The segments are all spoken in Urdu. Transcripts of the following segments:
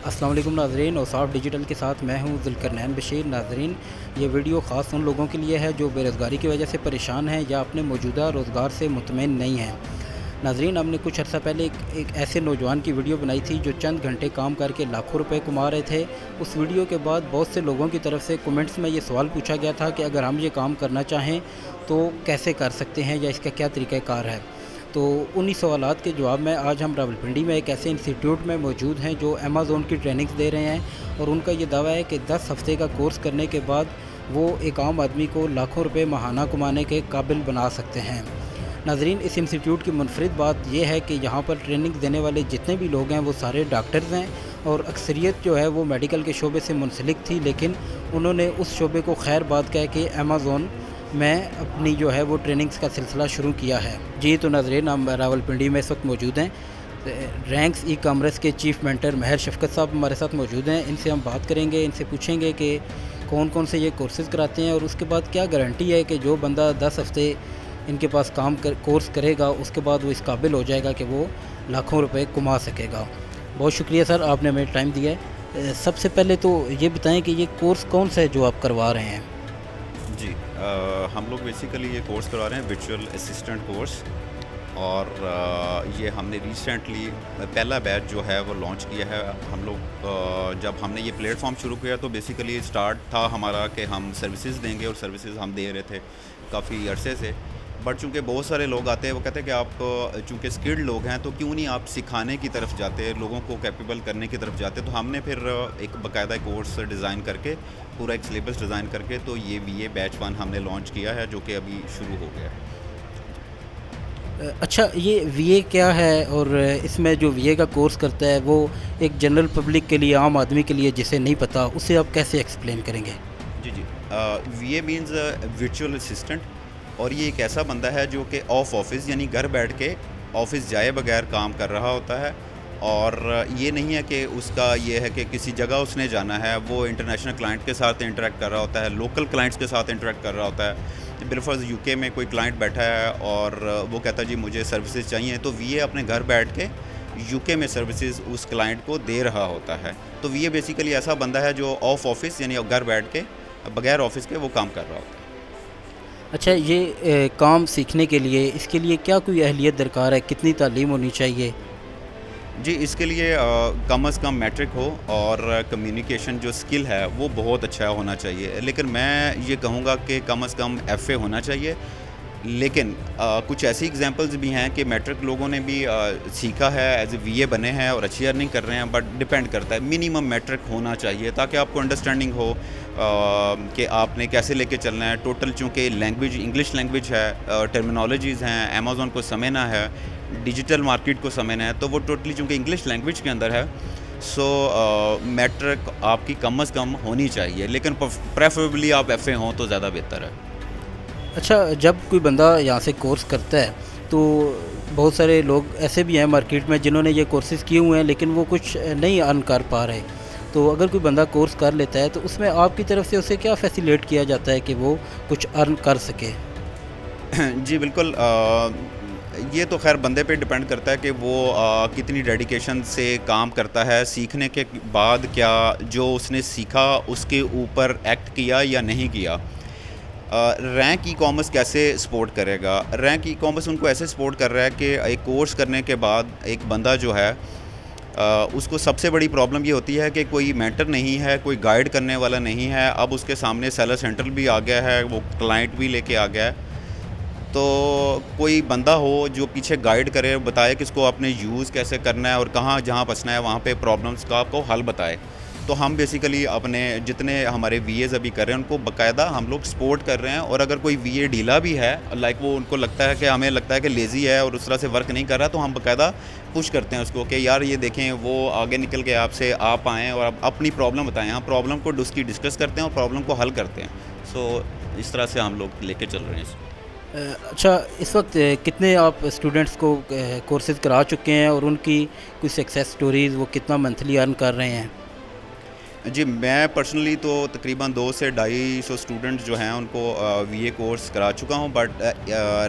السلام علیکم ناظرین، اوصاف ڈیجیٹل کے ساتھ میں ہوں ذوالقرنین بشیر۔ ناظرین، یہ ویڈیو خاص ان لوگوں کے لیے ہے جو بے روزگاری کی وجہ سے پریشان ہیں یا اپنے موجودہ روزگار سے مطمئن نہیں ہیں۔ ناظرین، ہم نے کچھ عرصہ پہلے ایک ایسے نوجوان کی ویڈیو بنائی تھی جو چند گھنٹے کام کر کے لاکھوں روپے کما رہے تھے۔ اس ویڈیو کے بعد بہت سے لوگوں کی طرف سے کومنٹس میں یہ سوال پوچھا گیا تھا کہ اگر ہم یہ کام کرنا چاہیں تو کیسے کر سکتے ہیں یا اس کا کیا طریقہ کار ہے۔ تو انہی سوالات کے جواب میں آج ہم راولپنڈی میں ایک ایسے انسٹیٹیوٹ میں موجود ہیں جو امیزون کی ٹریننگز دے رہے ہیں، اور ان کا یہ دعویٰ ہے کہ 10 ہفتے کا کورس کرنے کے بعد وہ ایک عام آدمی کو لاکھوں روپے ماہانہ کمانے کے قابل بنا سکتے ہیں۔ ناظرین، اس انسٹیٹیوٹ کی منفرد بات یہ ہے کہ یہاں پر ٹریننگ دینے والے جتنے بھی لوگ ہیں وہ سارے ڈاکٹرز ہیں، اور اکثریت جو ہے وہ میڈیکل کے شعبے سے منسلک تھی، لیکن انہوں نے اس شعبے کو خیر بات کہہ کے امیزون میں اپنی جو ہے وہ ٹریننگز کا سلسلہ شروع کیا ہے۔ جی تو ناظرین، ہم راولپنڈی میں اس وقت موجود ہیں۔ رینکس ای کامرس کے چیف مینٹر مہر شفقت صاحب ہمارے ساتھ موجود ہیں۔ ان سے ہم بات کریں گے، ان سے پوچھیں گے کہ کون کون سے یہ کورسز کراتے ہیں، اور اس کے بعد کیا گارنٹی ہے کہ جو بندہ 10 ہفتے ان کے پاس کورس کرے گا اس کے بعد وہ اس قابل ہو جائے گا کہ وہ لاکھوں روپے کما سکے گا۔ بہت شکریہ سر، آپ نے ہمیں ٹائم دیا ہے۔ سب سے پہلے تو یہ بتائیں کہ یہ کورس کون سا ہے جو آپ کروا رہے ہیں؟ جی، ہم لوگ بیسیکلی یہ کورس کروا رہے ہیں ورچوئل اسسٹنٹ کورس، اور یہ ہم نے ریسنٹلی پہلا بیچ جو ہے وہ لانچ کیا ہے۔ ہم لوگ جب ہم نے یہ پلیٹ فارم شروع کیا تو بیسیکلی اسٹارٹ تھا ہمارا کہ ہم سروسز دیں گے، اور سروسز ہم دے رہے تھے کافی عرصے سے، بٹ چونکہ بہت سارے لوگ آتے ہیں وہ کہتے ہیں کہ آپ چونکہ اسکلڈ لوگ ہیں تو کیوں نہیں آپ سکھانے کی طرف جاتے، لوگوں کو کیپیبل کرنے کی طرف جاتے۔ تو ہم نے پھر ایک باقاعدہ کورس ڈیزائن کر کے، پورا ایک سلیبس ڈیزائن کر کے، تو یہ وی اے بیچ 1 ہم نے لانچ کیا ہے جو کہ ابھی شروع ہو گیا ہے۔ اچھا، یہ وی اے کیا ہے، اور اس میں جو وی اے کا کورس کرتا ہے وہ ایک جنرل پبلک کے لیے، عام آدمی کے لیے جسے نہیں پتہ، اسے آپ کیسے ایکسپلین کریں گے؟ جی وی اے مینز ورچوئل اسسٹنٹ، اور یہ ایک ایسا بندہ ہے جو کہ آف آفس یعنی گھر بیٹھ کے آفس جائے بغیر کام کر رہا ہوتا ہے، اور یہ نہیں ہے کہ اس کا یہ ہے کہ کسی جگہ اس نے جانا ہے، وہ انٹرنیشنل کلائنٹ کے ساتھ انٹریکٹ کر رہا ہوتا ہے، لوکل کلائنٹس کے ساتھ انٹریکٹ کر رہا ہوتا ہے۔ بالفرض یو کے میں کوئی کلائنٹ بیٹھا ہے اور وہ کہتا ہے جی مجھے سروسز چاہیے، تو وی اے اپنے گھر بیٹھ کے یو کے میں سروسز اس کلائنٹ کو دے رہا ہوتا ہے۔ تو وی اے بیسیکلی ایسا بندہ ہے جو آف آفس یعنی گھر بیٹھ کے بغیر آفس کے وہ کام کر رہا ہوتا ہے۔ اچھا، یہ کام سیکھنے کے لیے اس کے لیے کیا کوئی اہلیت درکار ہے؟ کتنی تعلیم ہونی چاہیے؟ جی، اس کے لیے کم از کم میٹرک ہو، اور کمیونیکیشن جو سکل ہے وہ بہت اچھا ہونا چاہیے، لیکن میں یہ کہوں گا کہ کم از کم ایف اے ہونا چاہیے۔ لیکن کچھ ایسی ایگزامپلز بھی ہیں کہ میٹرک لوگوں نے بھی سیکھا ہے، ایز اے وی اے بنے ہیں اور اچھی ارننگ کر رہے ہیں، بٹ ڈپینڈ کرتا ہے، منیمم میٹرک ہونا چاہیے تاکہ آپ کو انڈرسٹینڈنگ ہو کہ آپ نے کیسے لے کے چلنا ہے۔ ٹوٹل چونکہ لینگویج انگلش لینگویج ہے، ٹرمینالوجیز ہیں، امیزون کو سمجھنا ہے، ڈیجیٹل مارکیٹ کو سمجھنا ہے، تو وہ ٹوٹلی چونکہ انگلش لینگویج کے اندر ہے، سو میٹرک آپ کی کم از کم ہونی چاہیے، لیکن پریفریبلی آپ ایف اے ہوں تو زیادہ بہتر ہے۔ اچھا، جب کوئی بندہ یہاں سے کورس کرتا ہے تو بہت سارے لوگ ایسے بھی ہیں مارکیٹ میں جنہوں نے یہ کورسز کیے ہوئے ہیں لیکن وہ کچھ نہیں ارن کر پا رہے، تو اگر کوئی بندہ کورس کر لیتا ہے تو اس میں آپ کی طرف سے اسے کیا فیسیلیٹ کیا جاتا ہے کہ وہ کچھ ارن کر سکے؟ جی بالکل، یہ تو خیر بندے پہ ڈپینڈ کرتا ہے کہ وہ کتنی ڈیڈیکیشن سے کام کرتا ہے، سیکھنے کے بعد کیا جو اس نے سیکھا اس کے اوپر ایکٹ کیا یا نہیں کیا۔ رینک ای کامرس کیسے سپورٹ کرے گا؟ رینک ای کامرس ان کو ایسے سپورٹ کر رہا ہے کہ ایک کورس کرنے کے بعد ایک بندہ جو ہے اس کو سب سے بڑی پرابلم یہ ہوتی ہے کہ کوئی مینٹر نہیں ہے، کوئی گائیڈ کرنے والا نہیں ہے۔ اب اس کے سامنے سیلر سینٹر بھی آ گیا ہے، وہ کلائنٹ بھی لے کے آ گیا ہے، تو کوئی بندہ ہو جو پیچھے گائیڈ کرے، بتائے کہ اس کو آپ نے یوز کیسے کرنا ہے اور کہاں جہاں پھنسنا ہے وہاں پہ پرابلمس کا آپ کو حل بتائے۔ تو ہم بیسیکلی اپنے جتنے ہمارے وی ایز ابھی کر رہے ہیں ان کو باقاعدہ ہم لوگ سپورٹ کر رہے ہیں، اور اگر کوئی وی اے ڈھیلا بھی ہے، لائک وہ ان کو لگتا ہے کہ ہمیں لگتا ہے کہ لیزی ہے اور اس طرح سے ورک نہیں کر رہا، تو ہم باقاعدہ پوش کرتے ہیں اس کو کہ یار یہ دیکھیں وہ آگے نکل کے آپ آئیں اور اپنی پرابلم بتائیں، ہم پرابلم کو اس کی ڈسکس کرتے ہیں اور پرابلم کو حل کرتے ہیں۔ سو اس طرح سے ہم لوگ لے کے چل رہے ہیں اس کو۔ اچھا، اس وقت کتنے آپ اسٹوڈنٹس کو کورسز کرا چکے ہیں، اور ان کی کوئی سکسیس سٹوریز، وہ کتنا منتھلی ارن کر رہے ہیں؟ جی میں پرسنلی تو تقریباً 200 سے 250 اسٹوڈنٹ جو ہیں ان کو وی اے کورس کرا چکا ہوں، بٹ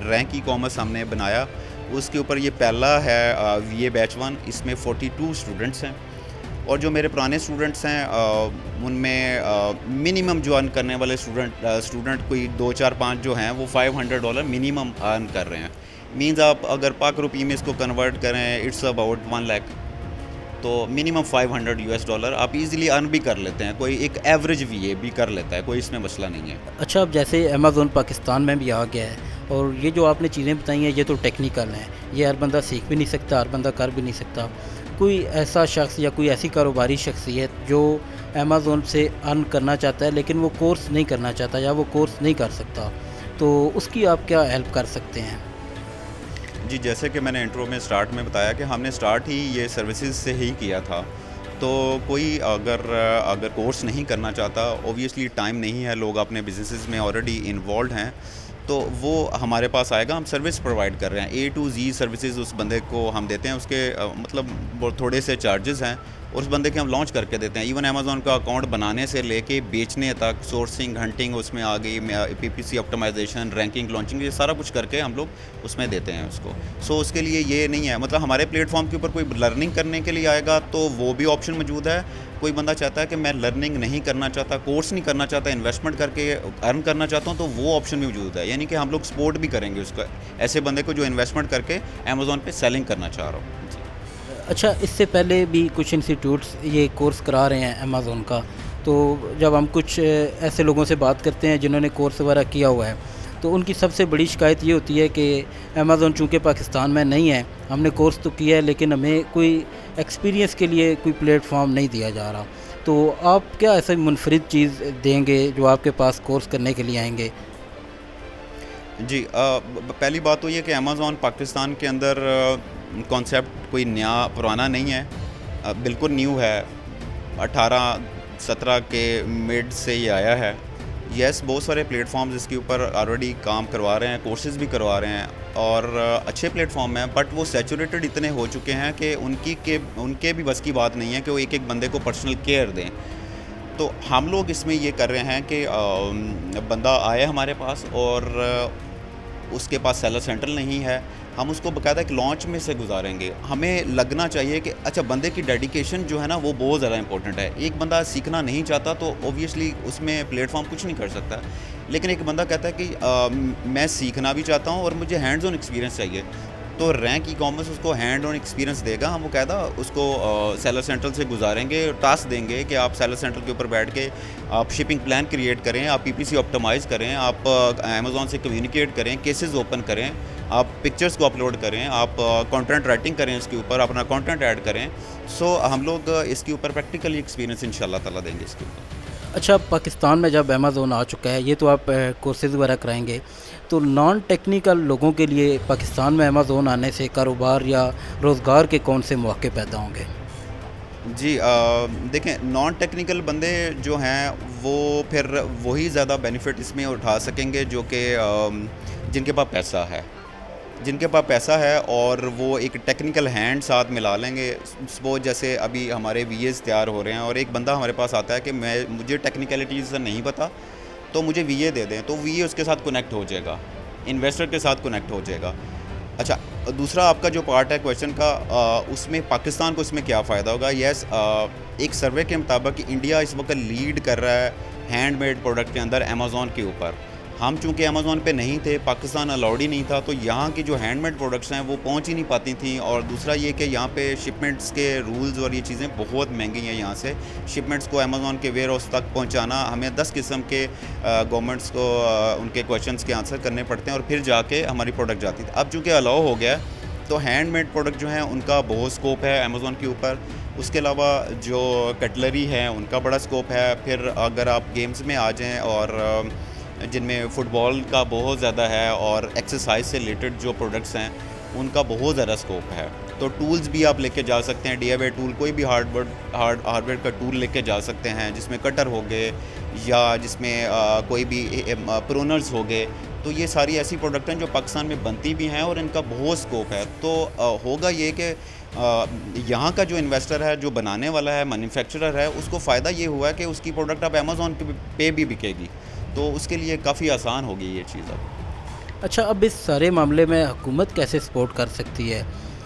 رینک ای کامرس ہم نے بنایا، اس کے اوپر یہ پہلا ہے وی اے بیچ 1، اس میں 42 اسٹوڈنٹس ہیں، اور جو میرے پرانے اسٹوڈنٹس ہیں ان میں منیمم جو ارن کرنے والے اسٹوڈنٹ کوئی 2-4-5 جو ہیں وہ $500 منیمم ارن کر رہے ہیں. مینز آپ اگر پاک روپی میں اس کو کنورٹ کریں اٹس اباؤٹ 1 لاکھ, تو منیمم $500 آپ ایزیلی ارن بھی کر لیتے ہیں. کوئی ایک ایوریج وی اے بھی کر لیتا ہے, کوئی اس میں مسئلہ نہیں ہے. اچھا، اب جیسے امیزون پاکستان میں بھی آ گیا ہے، اور یہ جو آپ نے چیزیں بتائی ہیں یہ تو ٹیکنیکل ہیں، یہ ہر بندہ سیکھ بھی نہیں سکتا، ہر بندہ کر بھی نہیں سکتا. کوئی ایسا شخص یا کوئی ایسی کاروباری شخصیت جو امیزون سے ارن کرنا چاہتا ہے لیکن وہ کورس نہیں کرنا چاہتا یا وہ کورس نہیں کر سکتا، تو اس کی آپ کیا ہیلپ کر سکتے ہیں؟ جی جیسے کہ میں نے انٹرو میں سٹارٹ میں بتایا کہ ہم نے سٹارٹ ہی یہ سروسز سے ہی کیا تھا. تو کوئی اگر کورس نہیں کرنا چاہتا، اوبویسلی ٹائم نہیں ہے، لوگ اپنے بزنسز میں آلریڈی انوالوڈ ہیں، تو وہ ہمارے پاس آئے گا. ہم سروس پرووائڈ کر رہے ہیں، A to Z سروسز اس بندے کو ہم دیتے ہیں. اس کے مطلب بہت تھوڑے سے چارجز ہیں، اس بندے کے ہم لانچ کر کے دیتے ہیں. ایون امیزون کا اکاؤنٹ بنانے سے لے کے بیچنے تک، سورسنگ، ہنٹنگ اس میں آ گئی، PPC آپٹمائزیشن، رینکنگ، لانچنگ، یہ سارا کچھ کر کے ہم لوگ اس میں دیتے ہیں اس کو. سو اس کے لیے یہ نہیں ہے، مطلب ہمارے پلیٹ فارم کے اوپر کوئی لرننگ کرنے کے لیے آئے گا تو وہ بھی آپشن موجود ہے. کوئی بندہ چاہتا ہے کہ میں لرننگ نہیں کرنا چاہتا، کورس نہیں کرنا چاہتا، انویسٹمنٹ کر کے ارن کرنا چاہتا ہوں، تو وہ آپشن بھی موجود ہے. یعنی کہ ہم لوگ سپورٹ بھی کریں گے اس کا، ایسے بندے کو جو انویسٹمنٹ کر کے امیزون پہ سیلنگ کرنا چاہ رہا ہوں. جی اچھا، اس سے پہلے بھی کچھ انسٹیٹیوٹس یہ کورس کرا رہے ہیں امیزون کا، تو جب ہم کچھ ایسے لوگوں سے بات کرتے ہیں جنہوں نے کورس وغیرہ کیا ہوا ہے، تو ان کی سب سے بڑی شکایت یہ ہوتی ہے کہ امیزون چونکہ پاکستان میں نہیں ہے، ہم نے کورس تو کیا ہے لیکن ہمیں کوئی ایکسپیرینس کے لیے کوئی پلیٹ فارم نہیں دیا جا رہا. تو آپ کیا ایسا منفرد چیز دیں گے جو آپ کے پاس کورس کرنے کے لیے آئیں گے؟ جی پہلی بات تو یہ کہ امیزون پاکستان کے اندر کانسیپٹ کوئی نیا پرانا نہیں ہے، بالکل نیو ہے. 18-17 کے مڈ سے یہ آیا ہے. یس بہت سارے پلیٹ فارمز اس کے اوپر آلریڈی کام کروا رہے ہیں، کورسز بھی کروا رہے ہیں، اور اچھے پلیٹ فارم ہیں، بٹ وہ سیچوریٹڈ اتنے ہو چکے ہیں کہ ان کے بھی بس کی بات نہیں ہے کہ وہ ایک ایک بندے کو پرسنل کیئر دیں. تو ہم لوگ اس میں یہ کر رہے ہیں کہ بندہ آئے ہمارے پاس اور اس کے پاس سیلر سینٹر نہیں ہے، ہم اس کو باقاعدہ ایک لانچ میں سے گزاریں گے. ہمیں لگنا چاہیے کہ اچھا بندے کی ڈیڈیکیشن جو ہے نا وہ بہت زیادہ امپورٹنٹ ہے. ایک بندہ سیکھنا نہیں چاہتا تو اوبویسلی اس میں پلیٹ فارم کچھ نہیں کر سکتا، لیکن ایک بندہ کہتا ہے کہ میں سیکھنا بھی چاہتا ہوں اور مجھے ہینڈز آن ایکسپیرینس چاہیے، تو رینک ای کامرس اس کو ہینڈ آن ایکسپیرینس دے گا. ہم وہ قاعدہ اس کو سیلر سینٹر سے گزاریں گے، ٹاسک دیں گے کہ آپ سیلر سینٹر کے اوپر بیٹھ کے آپ شپنگ پلان کریٹ کریں، آپ PPC آپٹمائز کریں، آپ امیزون سے کمیونیکیٹ کریں، کیسز اوپن کریں، آپ پکچرز کو اپلوڈ کریں، آپ کانٹینٹ رائٹنگ کریں، اس کے اوپر اپنا کانٹینٹ ایڈ کریں. سو ہم لوگ اس کے اوپر پریکٹیکلی ایکسپیرینس انشاءاللہ تعالیٰ دیں گے اس کے اوپر. اچھا، پاکستان میں جب امیزون آ چکا ہے، یہ تو آپ کورسز وغیرہ کرائیں گے، تو نان ٹیکنیکل لوگوں کے لیے پاکستان میں امیزون آنے سے کاروبار یا روزگار کے کون سے مواقع پیدا ہوں گے؟ جی دیکھیں، نان ٹیکنیکل بندے جو ہیں وہ پھر وہی زیادہ بینیفٹ اس میں اٹھا سکیں گے جو کہ جن کے پاس پیسہ ہے اور وہ ایک ٹیکنیکل ہینڈ ساتھ ملا لیں گے. سپوز جیسے ابھی ہمارے وی ایز تیار ہو رہے ہیں اور ایک بندہ ہمارے پاس آتا ہے کہ مجھے ٹیکنیکلٹیز سے نہیں پتہ تو مجھے وی اے دے دیں، تو وی اے اس کے ساتھ کنیکٹ ہو جائے گا، انویسٹر کے ساتھ کنیکٹ ہو جائے گا. اچھا، دوسرا آپ کا جو پارٹ ہے کویشچن کا، اس میں پاکستان کو اس میں کیا فائدہ ہوگا؟ یس، ایک سروے کے مطابق انڈیا اس وقت لیڈ کر رہا ہے ہینڈ میڈ پروڈکٹ کے اندر امیزون کے اوپر. ہم چونکہ امیزون پہ نہیں تھے، پاکستان الاؤڈ ہی نہیں تھا، تو یہاں کی جو ہینڈ میڈ پروڈکٹس ہیں وہ پہنچ ہی نہیں پاتی تھیں. اور دوسرا یہ کہ یہاں پہ شپمنٹس کے رولز اور یہ چیزیں بہت مہنگی ہیں. یہاں سے شپمنٹس کو امیزون کے ویئر ہاؤس تک پہنچانا، ہمیں 10 قسم کے گورنمنٹس کو ان کے کویشچنس کے آنسر کرنے پڑتے ہیں اور پھر جا کے ہماری پروڈکٹ جاتی تھی. اب چونکہ الاؤ ہو گیا تو ہینڈ میڈ پروڈکٹ جو ہیں ان کا بہت اسکوپ ہے امیزون کے اوپر. اس کے علاوہ جو کٹلری ہیں ان کا بڑا اسکوپ ہے. پھر اگر آپ گیمز میں آ جائیں اور جن میں فٹ بال کا بہت زیادہ ہے اور ایکسرسائز سے ریلیٹڈ جو پروڈکٹس ہیں ان کا بہت زیادہ اسکوپ ہے. تو ٹولز بھی آپ لے کے جا سکتے ہیں، DIY ٹول، کوئی بھی ہارڈ ویئر کا ٹول لے کے جا سکتے ہیں جس میں کٹر ہو گئے یا جس میں کوئی بھی پرونرز ہو گئے. تو یہ ساری ایسی پروڈکٹ ہیں جو پاکستان میں بنتی بھی ہیں اور ان کا بہت اسکوپ ہے. تو ہوگا یہ کہ یہاں کا جو انویسٹر ہے، جو بنانے والا ہے، مینوفیکچرر ہے، اس کو فائدہ یہ ہوا ہے کہ اس کی پروڈکٹ اب امیزون پہ بھی بکے گی، تو اس کے لیے کافی آسان ہوگی یہ چیز اب. اچھا، اب اس سارے معاملے میں حکومت کیسے سپورٹ کر سکتی ہے؟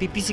PPC